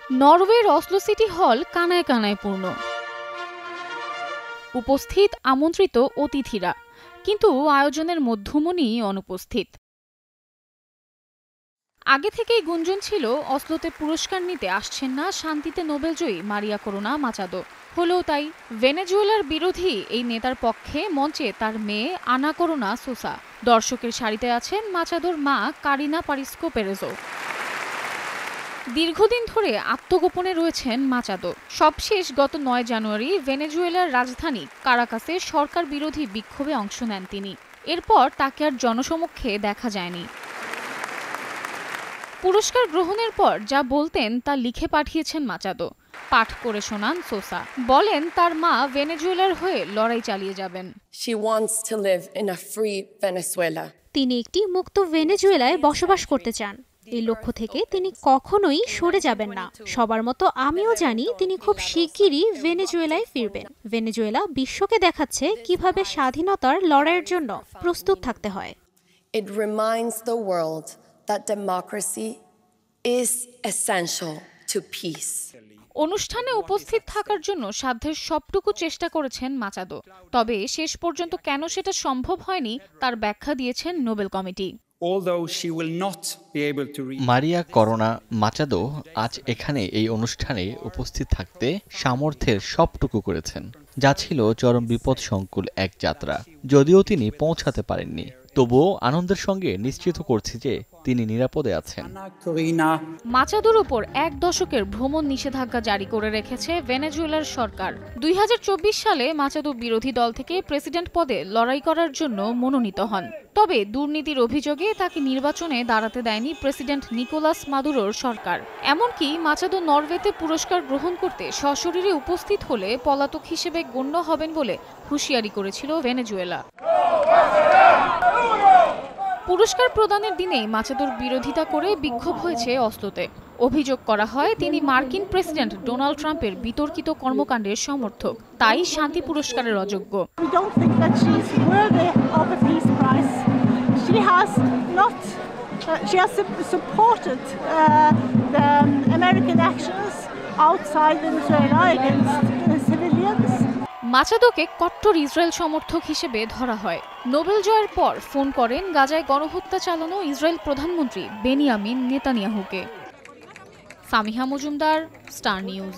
নরওয়ের Oslo city হল কানায় কানায় পূর্ণ। উপস্থিত আমন্ত্রিত অতিথিরা, কিন্তু আয়োজনের মধ্যমণি অনুপস্থিত। আগে থেকেই গুঞ্জন ছিল অসলোতে পুরস্কার নিতে আসছেন না শান্তিতে নোবেলজয়ী মারিয়া করোনা মাচাদো। হলেও তাই। ভেনেজুয়েলার বিরোধী এই নেতার পক্ষে মঞ্চে তার মেয়ে আনা করোনা সোসা। দর্শকের সারিতে আছেন মাচাদোর মা কারিনা পারিস্কো পেরেজো। দীর্ঘদিন ধরে আত্মগোপনে রয়েছেন মাচাদো। সবশেষ গত ৯ জানুয়ারি ভেনেজুয়েলার রাজধানী কারাকাসে সরকার বিরোধী বিক্ষোভে অংশ নেন তিনি। এরপর তাকে আর জনসমক্ষে দেখা যায়নি। পুরস্কার গ্রহণের পর যা বলতেন তা লিখে পাঠিয়েছেন মাচাদো। পাঠ করে শোনান সোসা। বলেন তার মা ভেনেজুয়েলার হয়ে লড়াই চালিয়ে যাবেন। তিনি একটি মুক্ত ভেনেজুয়েলায় বসবাস করতে চান। এই লক্ষ্য থেকে তিনি কখনোই সরে যাবেন না। সবার মতো আমিও জানি তিনি খুব শিগগিরই ভেনেজুয়েলায় ফিরবেন। ভেনেজুয়েলা বিশ্বকে দেখাচ্ছে কিভাবে স্বাধীনতার লড়াইয়ের জন্য প্রস্তুত থাকতে হয়। It reminds the world that democracy is essential to peace. অনুষ্ঠানে উপস্থিত থাকার জন্য সাধ্যের সবটুকু চেষ্টা করেছেন মাচাদো। তবে শেষ পর্যন্ত কেন সেটা সম্ভব হয়নি তার ব্যাখ্যা দিয়েছেন নোবেল কমিটি। মারিয়া করোনা মাচাদো আজ এখানে এই অনুষ্ঠানে উপস্থিত থাকতে সামর্থ্যের সবটুকু করেছেন, যা ছিল চরম বিপদসংকুল এক যাত্রা। যদিও তিনি পৌঁছাতে পারেননি, তবুও আনন্দের সঙ্গে নিশ্চিত করছি যে তিনি নিরাপদে আছেন। মাচাদোর উপর ১ দশকের ভ্রমণ নিষেধাজ্ঞা জারি করে রেখেছে ভেনেজুয়েলার সরকার। ২০২৪ সালে মাচাদো বিরোধী দল থেকে প্রেসিডেন্ট পদে লড়াই করার জন্য মনোনীত হন। তবে দুর্নীতির অভিযোগে তাকে নির্বাচনে দাঁড়াতে দেয়নি প্রেসিডেন্ট নিকোলাস মাদুরোর সরকার। এমনকি মাচাদো নরওয়েতে পুরস্কার গ্রহণ করতে সশরীরে উপস্থিত হলে পলাতক হিসেবে গণ্য হবেন বলে হুঁশিয়ারি করেছিল ভেনেজুয়েলা। পুরস্কার প্রদানের দিনেই মাচাদোর বিরোধিতা করে বিক্ষোভ হয়েছে অসলোতে। অভিযোগ করা হয় তিনি মার্কিন প্রেসিডেন্ট ডোনাল্ড ট্রাম্পের বিতর্কিত কর্মকাণ্ডের সমর্থক, তাই শান্তি পুরস্কারের অযোগ্য। মাচাদোকে কট্টর ইসরায়েল সমর্থক হিসেবে ধরা হয়। নোবেল জয়ের পর ফোন করেন গাজায় গণহত্যা চালানো ইসরায়েল প্রধানমন্ত্রী বেনিয়ামিন নেতানিয়াহুকে। Samiha Majumdar, Star news.